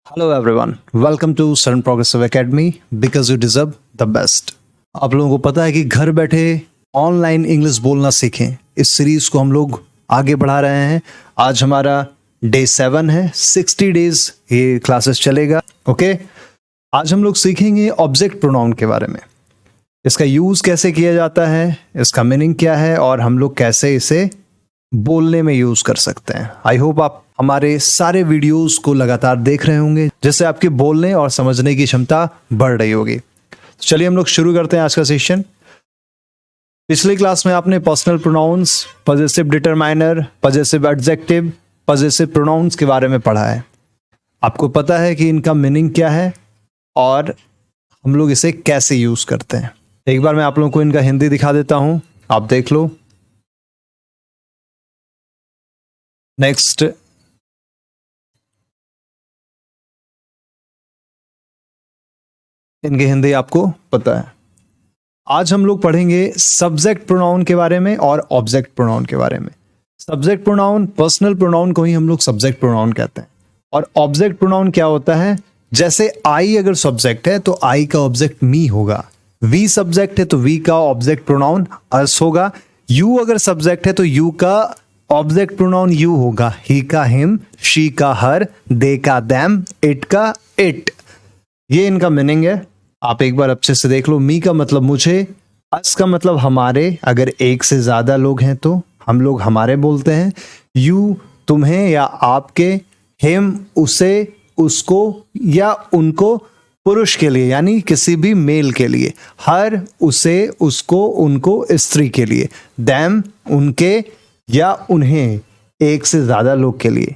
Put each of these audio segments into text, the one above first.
Hello everyone, welcome to sudden progressive academy because you deserve the best. आप लोगों को पता है कि घर बैठे ऑनलाइन इंग्लिश बोलना सीखें, इस सीरीज को हम लोग आगे बढ़ा रहे हैं। आज हमारा डे 7 है, 60 डेज ये क्लासेस चलेगा। ओके, आज हम लोग सीखेंगे ऑब्जेक्ट प्रोनाउन के बारे में, इसका यूज कैसे किया जाता है, इसका मीनिंग क्या है और हम लोग कैसे इसे बोलने में यूज कर सकते हैं। आई होप आप हमारे सारे वीडियोस को लगातार देख रहे होंगे, जिससे आपके बोलने और समझने की क्षमता बढ़ रही होगी। तो चलिए हम लोग शुरू करते हैं आज का सेशन। पिछली क्लास में आपने personal pronouns, possessive determiner, possessive adjective, possessive pronoun के बारे में पढ़ा है। आपको पता है कि इनका मीनिंग क्या है और हम लोग इसे कैसे यूज करते हैं। एक बार मैं आप लोगों को इनका हिंदी दिखा देता हूं, आप देख लो। नेक्स्ट, इनकी हिंदी आपको पता है। आज हम लोग पढ़ेंगे सब्जेक्ट प्रोनाउन के बारे में और ऑब्जेक्ट प्रोनाउन के बारे में। सब्जेक्ट प्रोनाउन, पर्सनल प्रोनाउन को ही हम लोग सब्जेक्ट प्रोनाउन कहते हैं। और ऑब्जेक्ट प्रोनाउन क्या होता है? जैसे आई अगर सब्जेक्ट है तो आई का ऑब्जेक्ट मी होगा, वी सब्जेक्ट है तो वी का ऑब्जेक्ट प्रोनाउन अस होगा, यू अगर सब्जेक्ट है तो यू का ऑब्जेक्ट प्रोनाउन यू होगा, ही का हिम, शी का हर, दे का देम, इट का इट। ये इनका मीनिंग है, आप एक बार अच्छे से देख लो। मी का मतलब मुझे, अस का मतलब हमारे, अगर एक से ज्यादा लोग हैं तो हम लोग हमारे बोलते हैं, यू तुम्हें या आपके, हिम उसे, उसको या उनको पुरुष के लिए यानी किसी भी मेल के लिए, हर उसे, उसको, उनको स्त्री के लिए, देम उनके या उन्हें एक से ज्यादा लोग के लिए,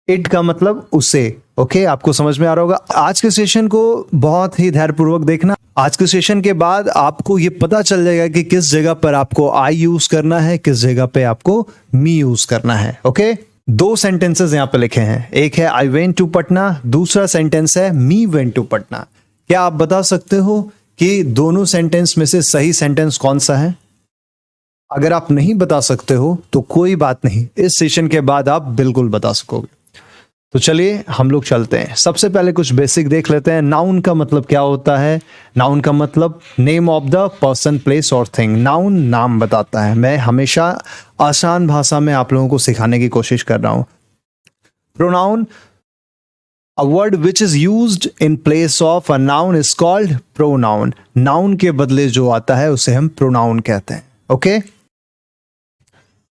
इट का मतलब उसे। ओके, आपको समझ में आ रहा होगा। आज के सेशन को बहुत ही धैर्यपूर्वक देखना। आज के सेशन के बाद आपको ये पता चल जाएगा कि किस जगह पर आपको आई यूज करना है, किस जगह पे आपको मी यूज करना है। ओके, दो सेंटेंसेस यहाँ पे लिखे हैं, एक है आई वेंट टू पटना, दूसरा सेंटेंस है मी वेंट टू पटना। क्या आप बता सकते हो कि दोनों सेंटेंस में से सही सेंटेंस कौन सा है? अगर आप नहीं बता सकते हो तो कोई बात नहीं, इस सेशन के बाद आप बिल्कुल बता सकोगे। तो चलिए हम लोग चलते हैं। सबसे पहले कुछ बेसिक देख लेते हैं। नाउन का मतलब क्या होता है? नाउन का मतलब name of the person, place और थिंग। नाउन नाम बताता है। मैं हमेशा आसान भाषा में आप लोगों को सिखाने की कोशिश कर रहा हूं। Pronoun, a word which is used in place of a noun is called pronoun. Noun के बदले जो आता है उसे हम प्रोनाउन कहते हैं। ओके,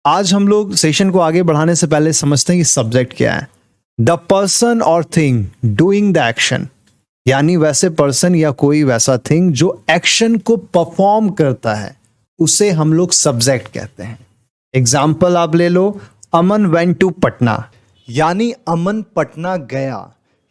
आज हम लोग सेशन को आगे बढ़ाने से पहले समझते हैं कि सब्जेक्ट क्या है। द पर्सन और थिंग डूइंग द एक्शन, यानी वैसे पर्सन या कोई वैसा थिंग जो एक्शन को परफॉर्म करता है, उसे हम लोग सब्जेक्ट कहते हैं। एग्जाम्पल आप ले लो, अमन वेंट टू पटना, यानी अमन पटना गया,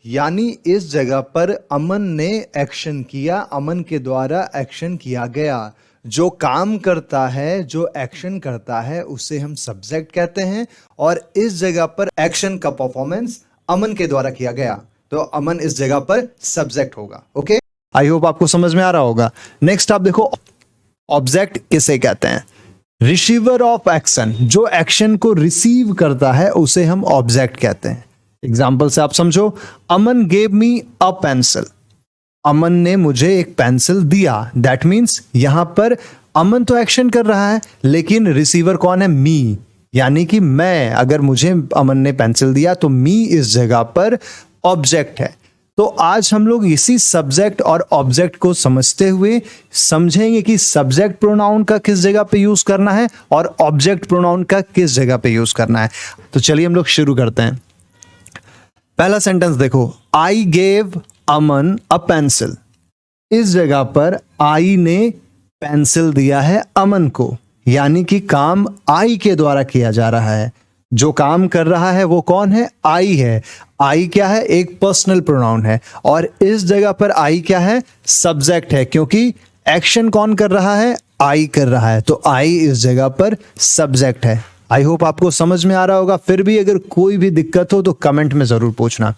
यानी इस जगह पर अमन ने एक्शन किया, अमन के द्वारा एक्शन किया गया। जो काम करता है, जो एक्शन करता है, उसे हम सब्जेक्ट कहते हैं। और इस जगह पर एक्शन का परफॉर्मेंस अमन के द्वारा किया गया, तो अमन इस जगह पर सब्जेक्ट होगा। ओके, आई होप आपको समझ में आ रहा होगा। नेक्स्ट आप देखो, ऑब्जेक्ट किसे कहते हैं? रिसीवर ऑफ एक्शन, जो एक्शन को रिसीव करता है उसे हम ऑब्जेक्ट कहते हैं। एग्जाम्पल से आप समझो, अमन गेव मी अ पेंसिल, अमन ने मुझे एक पेंसिल दिया। दैट मीन्स यहां पर अमन तो एक्शन कर रहा है, लेकिन रिसीवर कौन है? मी, यानी कि मैं। अगर मुझे अमन ने पेंसिल दिया तो मी इस जगह पर ऑब्जेक्ट है। तो आज हम लोग इसी सब्जेक्ट और ऑब्जेक्ट को समझते हुए समझेंगे कि सब्जेक्ट प्रोनाउन का किस जगह पे यूज करना है और ऑब्जेक्ट प्रोनाउन का किस जगह पे यूज करना है। तो चलिए हम लोग शुरू करते हैं। पहला सेंटेंस देखो, I gave Aman a pencil. इस जगह पर आई ने पेंसिल दिया है अमन को, यानी कि काम आई के द्वारा किया जा रहा है। जो काम कर रहा है वो कौन है? आई है। आई क्या है? एक पर्सनल प्रोनाउन है। और इस जगह पर आई क्या है? सब्जेक्ट है, क्योंकि एक्शन कौन कर रहा है? आई कर रहा है, तो आई इस जगह पर सब्जेक्ट है। आई होप आपको समझ में आ रहा होगा। फिर भी अगर कोई भी दिक्कत हो तो कमेंट में जरूर पूछना।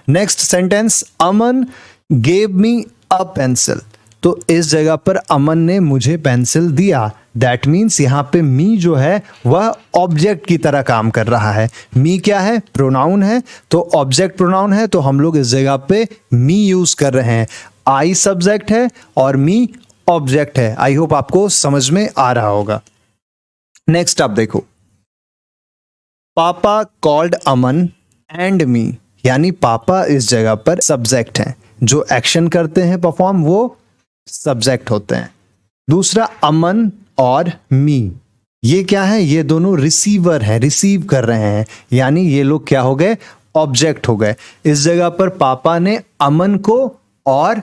Next sentence, Aman gave me a pencil. तो इस जगह पर अमन ने मुझे पेंसिल दिया। दैट मीन्स यहाँ पे मी जो है वह ऑब्जेक्ट की तरह काम कर रहा है। मी क्या है? प्रोनाउन है, तो ऑब्जेक्ट प्रोनाउन है, तो हम लोग इस जगह पे मी यूज कर रहे हैं। आई सब्जेक्ट है और मी ऑब्जेक्ट है। आई होप आपको समझ में आ रहा होगा। नेक्स्ट आप देखो, पापा कॉल्ड अमन एंड मी, यानी पापा इस जगह पर सब्जेक्ट है, जो एक्शन करते हैं परफॉर्म वो सब्जेक्ट होते हैं। दूसरा अमन और मी, ये क्या है? ये दोनों रिसीवर है, रिसीव कर रहे हैं, यानी ये लोग क्या हो गए? ऑब्जेक्ट हो गए। इस जगह पर पापा ने अमन को और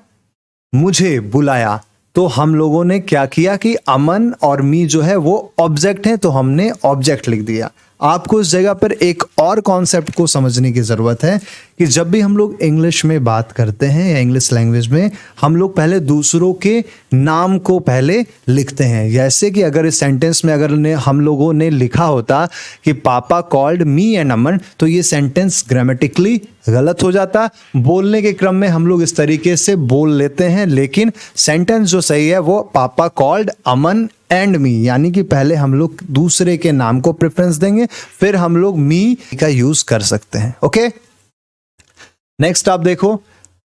मुझे बुलाया, तो हम लोगों ने क्या किया कि अमन और मी जो है वो ऑब्जेक्ट है, तो हमने ऑब्जेक्ट लिख दिया। आपको इस जगह पर एक और कॉन्सेप्ट को समझने की जरूरत है कि जब भी हम लोग इंग्लिश में बात करते हैं या इंग्लिश लैंग्वेज में, हम लोग पहले दूसरों के नाम को पहले लिखते हैं। जैसे कि अगर इस सेंटेंस में अगर हम लोगों ने लिखा होता कि पापा कॉल्ड मी एंड अमन, तो ये सेंटेंस ग्रामेटिकली गलत हो जाता। बोलने के क्रम में हम लोग इस तरीके से बोल लेते हैं, लेकिन सेंटेंस जो सही है वो पापा कॉल्ड अमन एंड मी, यानी कि पहले हम लोग दूसरे के नाम को प्रेफरेंस देंगे, फिर हम लोग मी का यूज कर सकते हैं। ओके, नेक्स्ट आप देखो,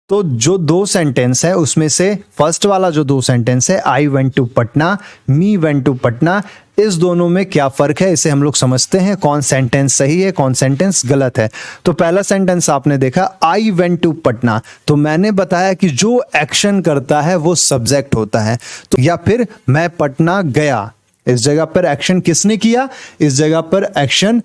तो जो दो सेंटेंस है उसमें से फर्स्ट वाला जो दो सेंटेंस है, I went to Patna, me went to Patna, इस दोनों में क्या फर्क है इसे हम लोग समझते हैं। कौन सेंटेंस सही है, कौन सेंटेंस गलत है। तो पहला सेंटेंस आपने देखा आई वेंट टू पटना, तो मैंने बताया कि जो एक्शन करता है वो सब्जेक्ट होता है। तो या फिर मैं पटना गया, इस जगह पर एक्शन किसने किया? इस जगह पर एक्शन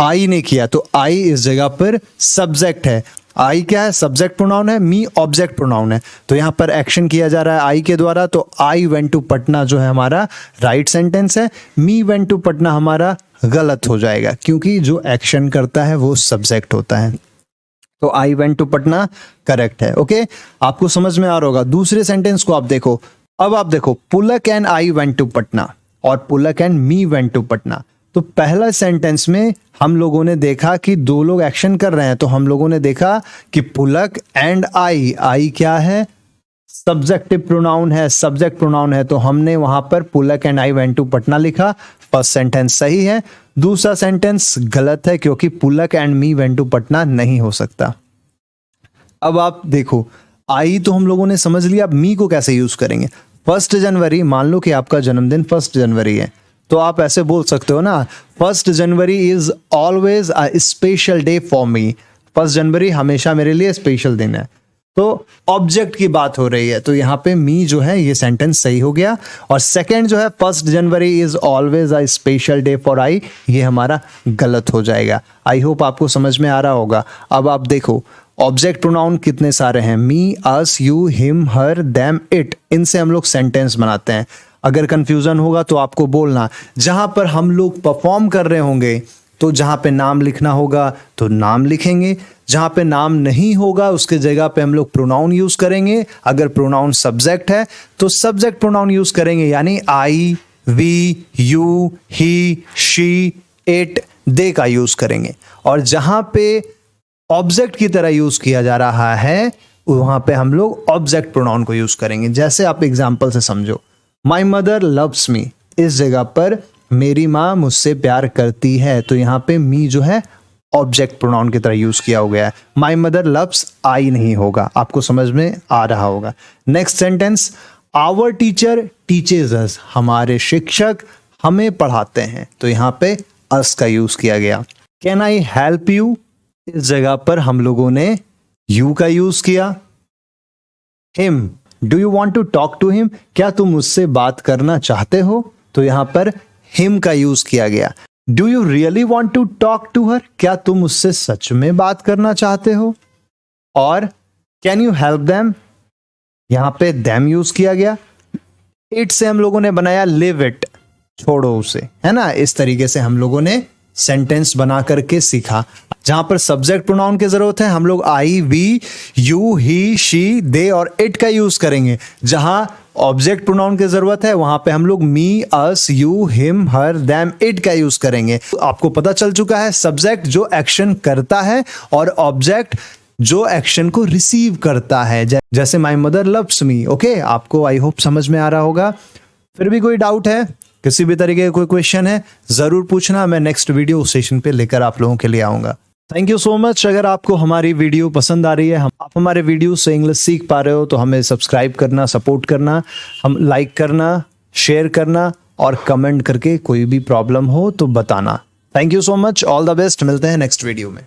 आई ने किया, तो आई इस जगह पर सब्जेक्ट है। आई क्या है? सब्जेक्ट प्रोनाउन है, मी ऑब्जेक्ट प्रोनाउन है, तो यहां पर एक्शन किया जा रहा है आई के द्वारा, तो आई वेंट टू पटना जो है हमारा राइट सेंटेंस है। मी वेंट टू पटना हमारा गलत हो जाएगा, क्योंकि जो एक्शन करता है वो सब्जेक्ट होता है। तो I went to Patna correct है। ओके, आपको समझ में आ रहा होगा। दूसरे सेंटेंस को आप देखो, अब आप देखो, Pulak and I went to Patna और Pulak and me went to Patna. तो पहला सेंटेंस में हम लोगों ने देखा कि दो लोग एक्शन कर रहे हैं, तो हम लोगों ने देखा कि पुलक एंड आई, आई क्या है? सब्जेक्टिव प्रोनाउन है, सब्जेक्ट प्रोनाउन है, तो हमने वहां पर Pulak and I went to Patna लिखा। फर्स्ट सेंटेंस सही है। दूसरा सेंटेंस गलत है, क्योंकि Pulak and me went to Patna नहीं हो सकता। अब आप देखो, आई तो हम लोगों ने समझ लिया, अब मी को कैसे यूज करेंगे। 1 जनवरी, मान लो कि आपका जन्मदिन 1 जनवरी है, तो आप ऐसे बोल सकते हो ना, 1 जनवरी is always a special day for me. 1 जनवरी हमेशा मेरे लिए स्पेशल दिन है। तो ऑब्जेक्ट की बात हो रही है, तो यहाँ पे मी जो है ये सेंटेंस सही हो गया। और सेकंड जो है 1 जनवरी is always a special day for I, ये हमारा गलत हो जाएगा। आई होप आपको समझ में आ रहा होगा। अब आप देखो, ऑब्जेक्ट प्रोनाउन कितने सारे हैं? Me, us, you, him, her, them, it, इनसे हम लोग सेंटेंस बनाते हैं। अगर कंफ्यूजन होगा तो आपको बोलना। जहां पर हम लोग परफॉर्म कर रहे होंगे, तो जहां पे नाम लिखना होगा तो नाम लिखेंगे, जहां पे नाम नहीं होगा उसके जगह पे हम लोग प्रोनाउन यूज करेंगे। अगर प्रोनाउन सब्जेक्ट है तो सब्जेक्ट प्रोनाउन यूज करेंगे, यानी I, we, you, he, she, it, they का यूज करेंगे। और जहां पे ऑब्जेक्ट की तरह यूज किया जा रहा है वहां पे हम लोग ऑब्जेक्ट प्रोनाउन को यूज करेंगे। जैसे आप एग्जाम्पल से समझो, माई मदर लव्स मी, इस जगह पर मेरी माँ मुझसे प्यार करती है, तो यहाँ पे मी जो है ऑब्जेक्ट प्रोनाउन की तरह यूज किया हो गया है। माई मदर लव्स आई नहीं होगा। आपको समझ में आ रहा होगा। Next sentence, our teacher teaches us, हमारे शिक्षक हमें पढ़ाते हैं, तो यहाँ पे अस का यूज किया गया। कैन आई हेल्प यू, इस जगह पर हम लोगों ने यू का यूज किया। Him, do you want to talk to him, क्या तुम मुझसे बात करना चाहते हो, तो यहां पर हिम का यूज किया गया। Do you really want to talk to her, क्या तुम उससे सच में बात करना चाहते हो। और कैन यू हेल्प देम, यहां पे देम यूज किया गया। इट से हम लोगों ने बनाया लिव इट, छोड़ो उसे, है ना। इस तरीके से हम लोगों ने सेंटेंस बना करके सीखा। जहां पर सब्जेक्ट प्रोनाउन की जरूरत है हम लोग आई, वी, यू, ही, शी, दे और इट का यूज करेंगे। जहां ऑब्जेक्ट प्रोनाउन की जरूरत है वहां पे हम लोग me, us, you, him, her, them, it का यूज करेंगे। तो आपको पता चल चुका है, सब्जेक्ट जो एक्शन करता है और ऑब्जेक्ट जो एक्शन को रिसीव करता है, जैसे my mother loves me. Okay, आपको आई होप समझ में आ रहा होगा। फिर भी कोई डाउट है, किसी भी तरीके का कोई क्वेश्चन है, जरूर पूछना। मैं नेक्स्ट वीडियो सेशन पे लेकर आप लोगों के लिए आऊंगा। Thank you so much. अगर आपको हमारी वीडियो पसंद आ रही है, आप हमारे वीडियो से इंग्लिश सीख पा रहे हो, तो हमें सब्सक्राइब करना, सपोर्ट करना, हम लाइक करना, शेयर करना और कमेंट करके कोई भी प्रॉब्लम हो तो बताना। Thank you so much, all the best. मिलते हैं नेक्स्ट वीडियो में।